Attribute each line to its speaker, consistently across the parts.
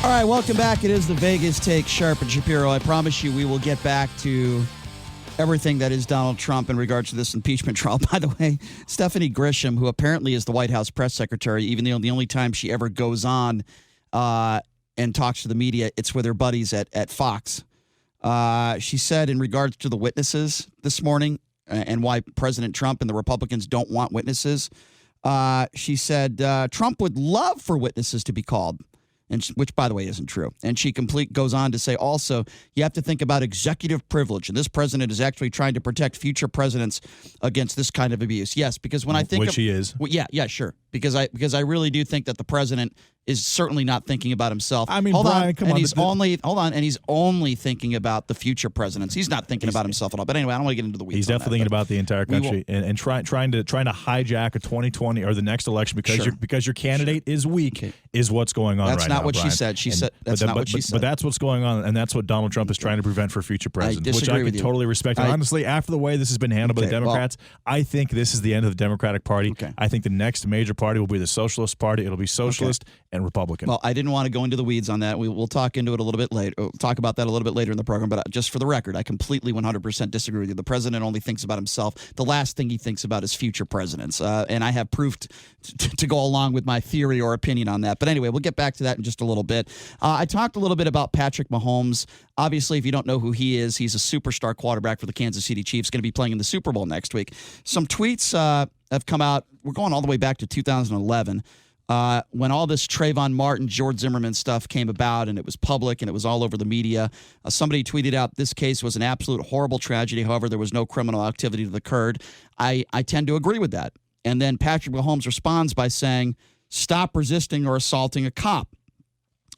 Speaker 1: All right, welcome back. It is the Vegas Take, Sharp and Shapiro. I promise you we will get back to everything that is Donald Trump in regards to this impeachment trial. By the way, Stephanie Grisham, who apparently is the White House press secretary, even though the only time she ever goes on and talks to the media, it's with her buddies at Fox. She said in regards to the witnesses this morning and why President Trump and the Republicans don't want witnesses, she said Trump would love for witnesses to be called. Which, by the way, isn't true. And she goes on to say also, you have to think about executive privilege. And this president is actually trying to protect future presidents against this kind of abuse. Yes, because when I think
Speaker 2: Which he is.
Speaker 1: Well, yeah, sure. Because I really do think that the president is certainly not thinking about himself.
Speaker 2: I mean,
Speaker 1: hold
Speaker 2: Brian,
Speaker 1: on,
Speaker 2: come
Speaker 1: and
Speaker 2: on.
Speaker 1: He's only thinking about the future presidents. He's not thinking about himself at all. But anyway, I don't want to get into the weeds.
Speaker 2: He's definitely thinking about the entire country and trying to hijack a 2020 or the next election because your candidate is weak is what's going on right now.
Speaker 1: That's not what
Speaker 2: Brian.
Speaker 1: she said. She said that's not what she said.
Speaker 2: But that's what's going on, and that's what Donald Trump is trying to prevent for future presidents, which I can totally respect. And honestly, after the way this has been handled by the Democrats, I think this is the end of the Democratic Party.
Speaker 1: Okay.
Speaker 2: I think the next major party will be the Socialist Party. It'll be Socialist and Republican.
Speaker 1: Well, I didn't want to go into the weeds on that. We'll talk into it a little bit later. We'll talk about that a little bit later in the program. But just for the record, I completely 100% disagree with you. The president only thinks about himself. The last thing he thinks about is future presidents. And I have proof to go along with my theory or opinion on that. But anyway, we'll get back to that in just a little bit. I talked a little bit about Patrick Mahomes. Obviously, if you don't know who he is, he's a superstar quarterback for the Kansas City Chiefs, going to be playing in the Super Bowl next week. Some tweets have come out. We're going all the way back to 2011. When all this Trayvon Martin, George Zimmerman stuff came about and it was public and it was all over the media, somebody tweeted out this case was an absolute horrible tragedy. However, there was no criminal activity that occurred. I tend to agree with that. And then Patrick Mahomes responds by saying, stop resisting or assaulting a cop.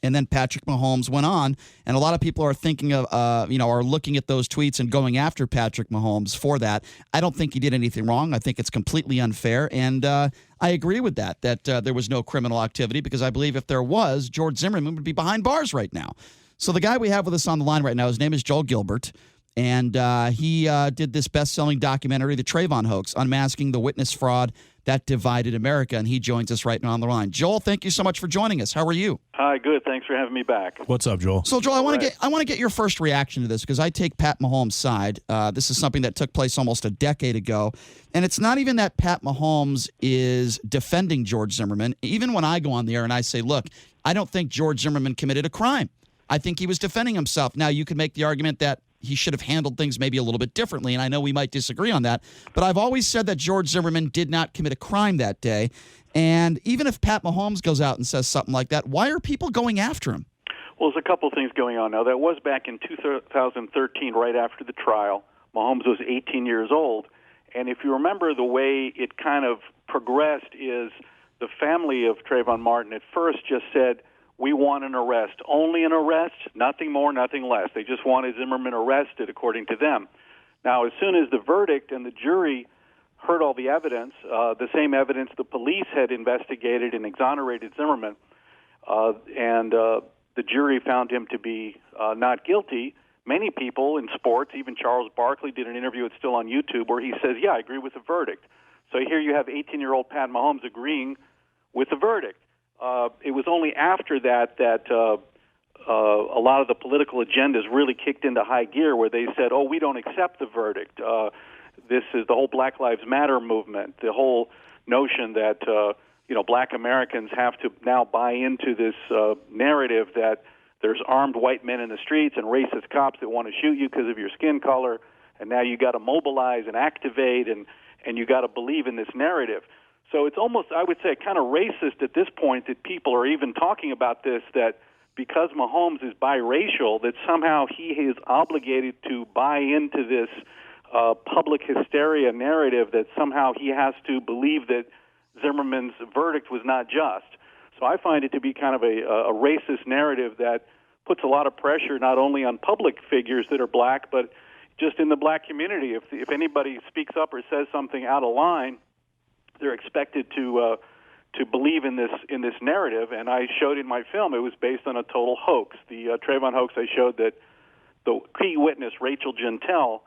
Speaker 1: And then Patrick Mahomes went on, and a lot of people are thinking of, are looking at those tweets and going after Patrick Mahomes for that. I don't think he did anything wrong. I think it's completely unfair, and I agree with that there was no criminal activity because I believe if there was, George Zimmerman would be behind bars right now. So the guy we have with us on the line right now, his name is Joel Gilbert, and he did this best-selling documentary, The Trayvon Hoax, Unmasking the Witness Fraud That Divided America, and he joins us right now on the line. Joel, thank you so much for joining us. How are you?
Speaker 3: Hi, good. Thanks for having me back.
Speaker 2: What's up, Joel?
Speaker 1: So, Joel, I want to get your first reaction to this because I take Pat Mahomes' side. This is something that took place almost a decade ago, and it's not even that Pat Mahomes is defending George Zimmerman. Even when I go on the air and I say, look, I don't think George Zimmerman committed a crime. I think he was defending himself. Now, you could make the argument that he should have handled things maybe a little bit differently, and I know we might disagree on that, but I've always said that George Zimmerman did not commit a crime that day, and even if Pat Mahomes goes out and says something like that, why are people going after him?
Speaker 3: Well, there's a couple things going on now. That was back in 2013, right after the trial. Mahomes was 18 years old, and if you remember the way it kind of progressed is the family of Trayvon Martin at first just said, we want an arrest, only an arrest, nothing more, nothing less. They just wanted Zimmerman arrested, according to them. Now, as soon as the verdict and the jury heard all the evidence, the same evidence the police had investigated and exonerated Zimmerman, and the jury found him to be not guilty, many people in sports, even Charles Barkley did an interview, it's still on YouTube, where he says, yeah, I agree with the verdict. So here you have 18-year-old Pat Mahomes agreeing with the verdict. It was only after that a lot of the political agendas really kicked into high gear where they said, oh, we don't accept the verdict. This is the whole Black Lives Matter movement, the whole notion that, Black Americans have to now buy into this narrative that there's armed white men in the streets and racist cops that want to shoot you because of your skin color, and now you got to mobilize and activate, and you got to believe in this narrative. So it's almost, I would say, kind of racist at this point that people are even talking about this, that because Mahomes is biracial, that somehow he is obligated to buy into this public hysteria narrative that somehow he has to believe that Zimmerman's verdict was not just. So I find it to be kind of a racist narrative that puts a lot of pressure not only on public figures that are black, but just in the black community. If anybody speaks up or says something out of line, they're expected to believe in this narrative, and I showed in my film it was based on a total hoax. The Trayvon hoax, I showed that the key witness, Rachel Gentel,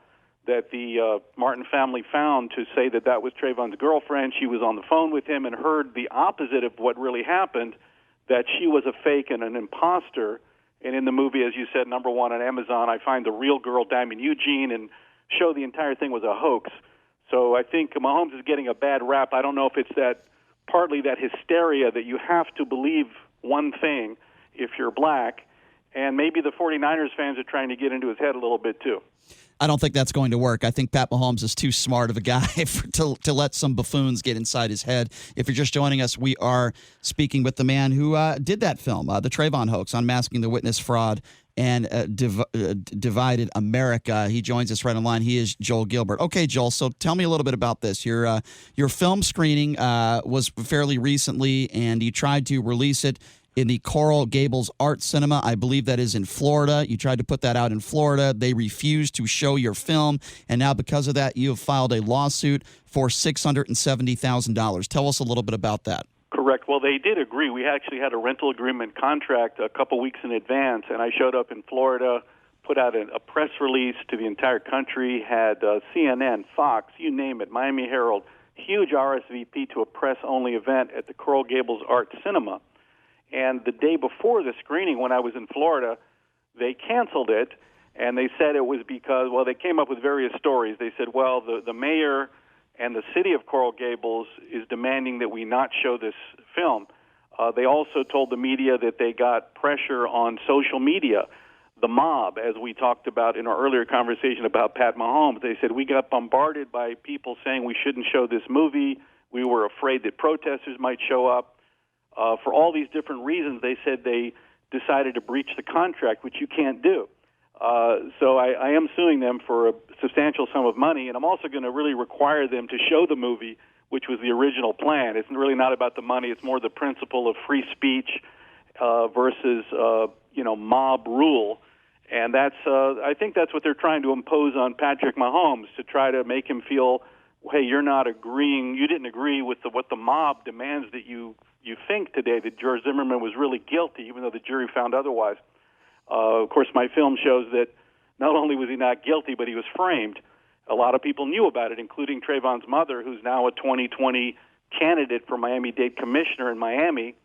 Speaker 3: that the Martin family found to say that was Trayvon's girlfriend. She was on the phone with him and heard the opposite of what really happened, that she was a fake and an imposter. And in the movie, as you said, number one on Amazon, I find the real girl, Diamond Eugene, and show the entire thing was a hoax. So I think Mahomes is getting a bad rap. I don't know if it's partly that hysteria that you have to believe one thing if you're black, and maybe the 49ers fans are trying to get into his head a little bit too.
Speaker 1: I don't think that's going to work. I think Pat Mahomes is too smart of a guy to let some buffoons get inside his head. If you're just joining us, we are speaking with the man who did that film, the Trayvon Hoax, Unmasking the Witness Fraud and Divided America. He joins us right online. He is Joel Gilbert. Okay, Joel, so tell me a little bit about this. Your film screening was fairly recently, and you tried to release it in the Goral Gables Art Cinema. I believe that is in Florida. You tried to put that out in Florida. They refused to show your film, and now because of that, you have filed a lawsuit for $670,000. Tell us a little bit about that.
Speaker 3: Correct. Well, they did agree. We actually had a rental agreement contract a couple weeks in advance, and I showed up in Florida, put out a press release to the entire country, had CNN, Fox, you name it, Miami Herald, huge RSVP to a press-only event at the Goral Gables Art Cinema. And the day before the screening, when I was in Florida, they canceled it, and they said it was because, well, they came up with various stories. They said, well, the mayor and the city of Goral Gables is demanding that we not show this film. They also told the media that they got pressure on social media. The mob, as we talked about in our earlier conversation about Pat Mahomes, they said we got bombarded by people saying we shouldn't show this movie. We were afraid that protesters might show up. For all these different reasons, they said they decided to breach the contract, which you can't do. So I am suing them for a substantial sum of money, and I'm also going to really require them to show the movie, which was the original plan. It's really not about the money. It's more the principle of free speech versus, mob rule. And I think that's what they're trying to impose on Patrick Mahomes, to try to make him feel, hey, you're not agreeing, you didn't agree with what the mob demands that you think today, that George Zimmerman was really guilty, even though the jury found otherwise. Of course, my film shows that not only was he not guilty, but he was framed. A lot of people knew about it, including Trayvon's mother, who's now a 2020 candidate for Miami-Dade commissioner in Miami,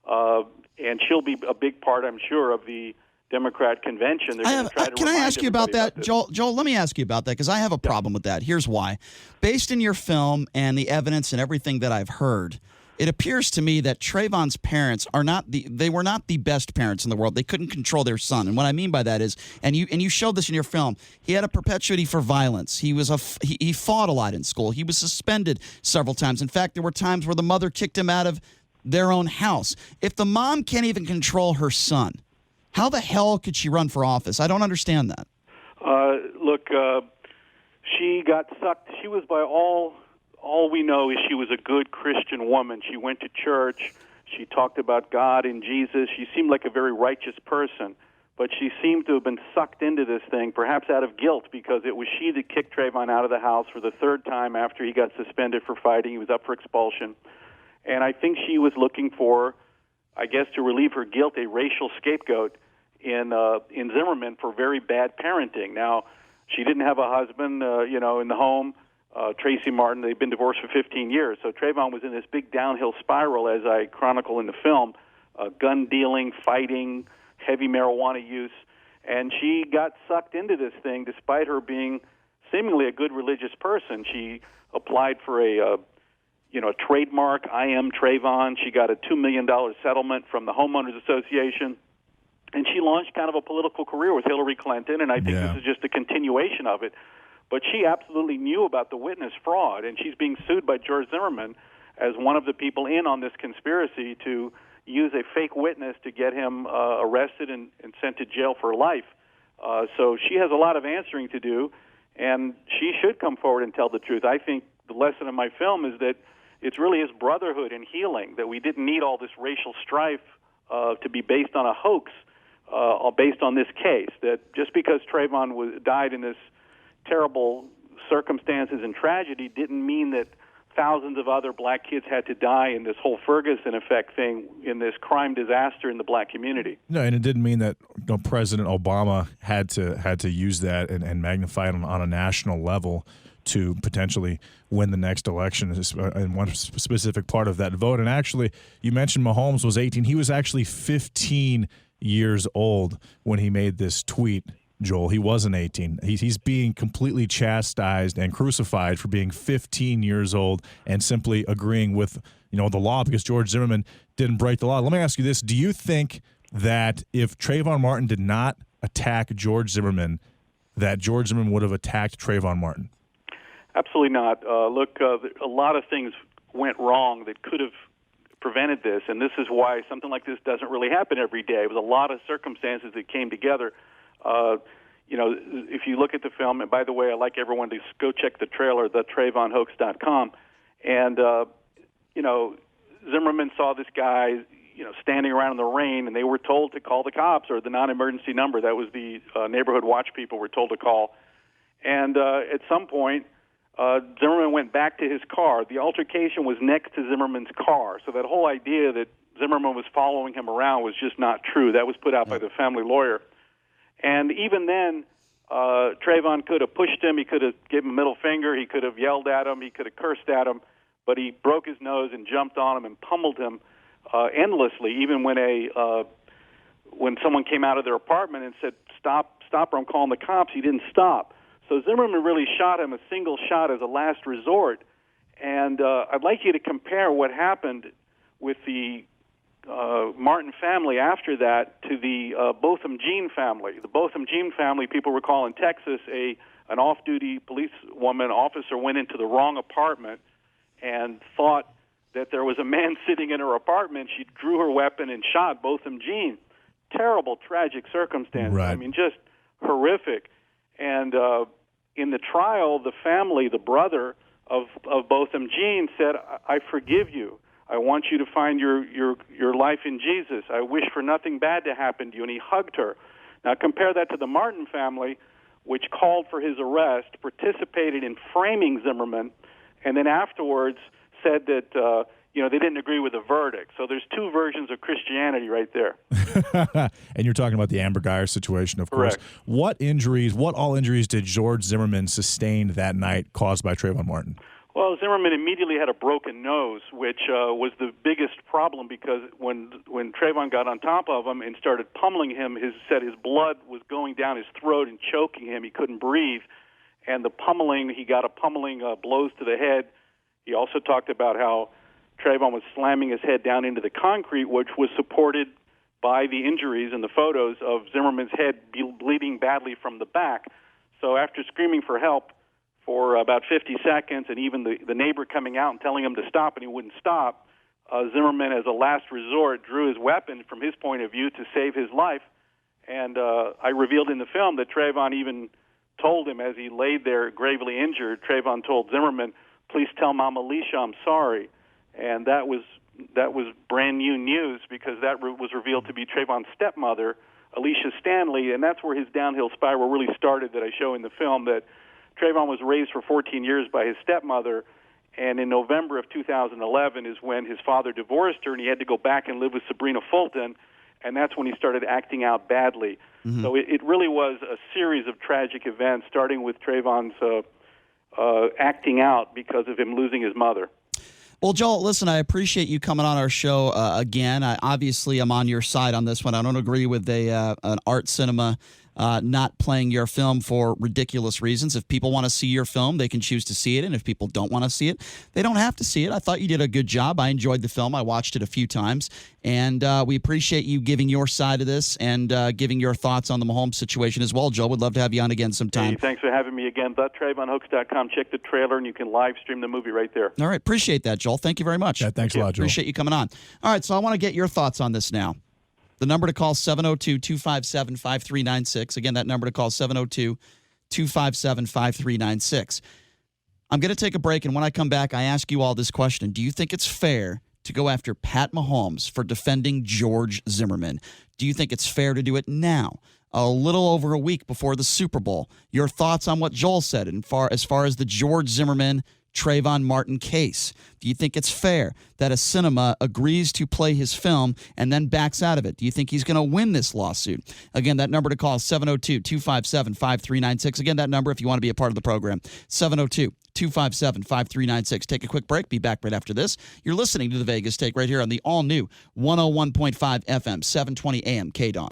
Speaker 3: and she'll be a big part, I'm sure, of the Democrat convention.
Speaker 1: Can I ask you about that, Joel? Joel, let me ask you about that, because I have a problem with that. Here's why. Based in your film and the evidence and everything that I've heard, it appears to me that Trayvon's parents were not the best parents in the world. They couldn't control their son. And what I mean by that is, and you showed this in your film, he had a propensity for violence. He fought a lot in school. He was suspended several times. In fact, there were times where the mother kicked him out of their own house. If the mom can't even control her son, how the hell could she run for office? I don't understand that.
Speaker 3: Look, she got sucked. She was, by all we know, is she was a good Christian woman. She went to church. She talked about God and Jesus. She seemed like a very righteous person, but she seemed to have been sucked into this thing, perhaps out of guilt, because it was she that kicked Trayvon out of the house for the third time after he got suspended for fighting. He was up for expulsion. And I think she was looking for, I guess, to relieve her guilt, a racial scapegoat in Zimmerman for very bad parenting. Now, she didn't have a husband, in the home. Tracy Martin, they've been divorced for 15 years. So Trayvon was in this big downhill spiral, as I chronicle in the film, gun dealing, fighting, heavy marijuana use. And she got sucked into this thing despite her being seemingly a good religious person. She applied for a trademark, I am Trayvon. She got a $2 million settlement from the Homeowners Association. And she launched kind of a political career with Hillary Clinton, and I think this is just a continuation of it. But she absolutely knew about the witness fraud, and she's being sued by George Zimmerman as one of the people in on this conspiracy to use a fake witness to get him arrested and sent to jail for life. So she has a lot of answering to do, and she should come forward and tell the truth. I think the lesson of my film is that it really is brotherhood and healing, that we didn't need all this racial strife to be based on a hoax, based on this case, that just because Trayvon died in this terrible circumstances and tragedy didn't mean that thousands of other black kids had to die in this whole Ferguson effect thing, in this crime disaster in the black community.
Speaker 2: No, and it didn't mean that President Obama had to use that and magnify it on a national level to potentially win the next election in one specific part of that vote. And actually, you mentioned Mahomes was 18. He was actually 15 years old when he made this tweet, Joel. He wasn't 18. He's being completely chastised and crucified for being 15 years old and simply agreeing with, the law because George Zimmerman didn't break the law. Let me ask you this. Do you think that if Trayvon Martin did not attack George Zimmerman, that George Zimmerman would have attacked Trayvon Martin?
Speaker 3: Absolutely not. Look, a lot of things went wrong that could have prevented this, and this is why something like this doesn't really happen every day. It was a lot of circumstances that came together. If you look at the film, and by the way, I'd like everyone to go check the trailer, thetrayvonhoax.com, and, Zimmerman saw this guy, standing around in the rain, and they were told to call the cops or the non-emergency number. That was the neighborhood watch people were told to call. And at some point, Zimmerman went back to his car. The altercation was next to Zimmerman's car, so that whole idea that Zimmerman was following him around was just not true. That was put out by the family lawyer. And even then, Trayvon could have pushed him. He could have given him a middle finger. He could have yelled at him. He could have cursed at him. But he broke his nose and jumped on him and pummeled him endlessly. Even when someone came out of their apartment and said, "Stop, or I'm calling the cops," he didn't stop. So Zimmerman really shot him a single shot as a last resort. And I'd like you to compare what happened with the Martin family after that to the Botham-Jean family. The Botham-Jean family, people recall in Texas, an off-duty policewoman officer went into the wrong apartment and thought that there was a man sitting in her apartment. She drew her weapon and shot Botham-Jean. Terrible, tragic circumstance.
Speaker 2: Right.
Speaker 3: I mean, just horrific. And in the trial, the family, the brother of Botham-Jean said, "I forgive you. I want you to find your life in Jesus. I wish for nothing bad to happen to you." And he hugged her. Now compare that to the Martin family, which called for his arrest, participated in framing Zimmerman, and then afterwards said that they didn't agree with the verdict. So there's two versions of Christianity right there.
Speaker 2: And you're talking about the Amber Geier situation, of course.
Speaker 3: Correct.
Speaker 2: What all injuries did George Zimmerman sustain that night caused by Trayvon Martin?
Speaker 3: Well, Zimmerman immediately had a broken nose, which was the biggest problem because when Trayvon got on top of him and started pummeling him, his blood was going down his throat and choking him. He couldn't breathe. And the pummeling, he got blows to the head. He also talked about how Trayvon was slamming his head down into the concrete, which was supported by the injuries and the photos of Zimmerman's head bleeding badly from the back. So after screaming for help for about 50 seconds, and even the neighbor coming out and telling him to stop, and he wouldn't stop, Zimmerman, as a last resort, drew his weapon from his point of view to save his life. And I revealed in the film that Trayvon even told him, as he laid there gravely injured, Trayvon told Zimmerman, "Please tell Mom Alicia I'm sorry." And that was brand new news because that was revealed to be Trayvon's stepmother, Alicia Stanley, and that's where his downhill spiral really started that I show in the film, that Trayvon was raised for 14 years by his stepmother, and in November of 2011 is when his father divorced her and he had to go back and live with Sabrina Fulton, and that's when he started acting out badly. Mm-hmm. So it really was a series of tragic events, starting with Trayvon's acting out because of him losing his mother.
Speaker 1: Well, Joel, listen, I appreciate you coming on our show again. Obviously, I'm on your side on this one. I don't agree with an art cinema not playing your film for ridiculous reasons. If people want to see your film, they can choose to see it. And if people don't want to see it, they don't have to see it. I thought you did a good job. I enjoyed the film. I watched it a few times. And we appreciate you giving your side of this and giving your thoughts on the Mahomes situation as well. Joel, would love to have you on again sometime.
Speaker 3: Hey, thanks for having me again. TheTrayvonHoax.com. Check the trailer, and you can live stream the movie right there.
Speaker 1: All right. Appreciate that, Joel. Thank you very much.
Speaker 2: Yeah, thanks a lot, Joel.
Speaker 1: Appreciate you coming on. All right, so I want to get your thoughts on this now. The number to call, 702-257-5396. Again, that number to call, 702-257-5396. I'm going to take a break, and when I come back, I ask you all this question. Do you think it's fair to go after Pat Mahomes for defending George Zimmerman? Do you think it's fair to do it now, a little over a week before the Super Bowl? Your thoughts on what Joel said as far as the George Zimmerman Trayvon Martin case? Do you think it's fair that a cinema agrees to play his film and then backs out of it? Do you think he's going to win this lawsuit? Again, that number to call is 702-257-5396. Again, that number if you want to be a part of the program, 702-257-5396. Take a quick break. Be back right after this. You're listening to The Vegas Take right here on the all-new 101.5 FM, 720 AM, KDON.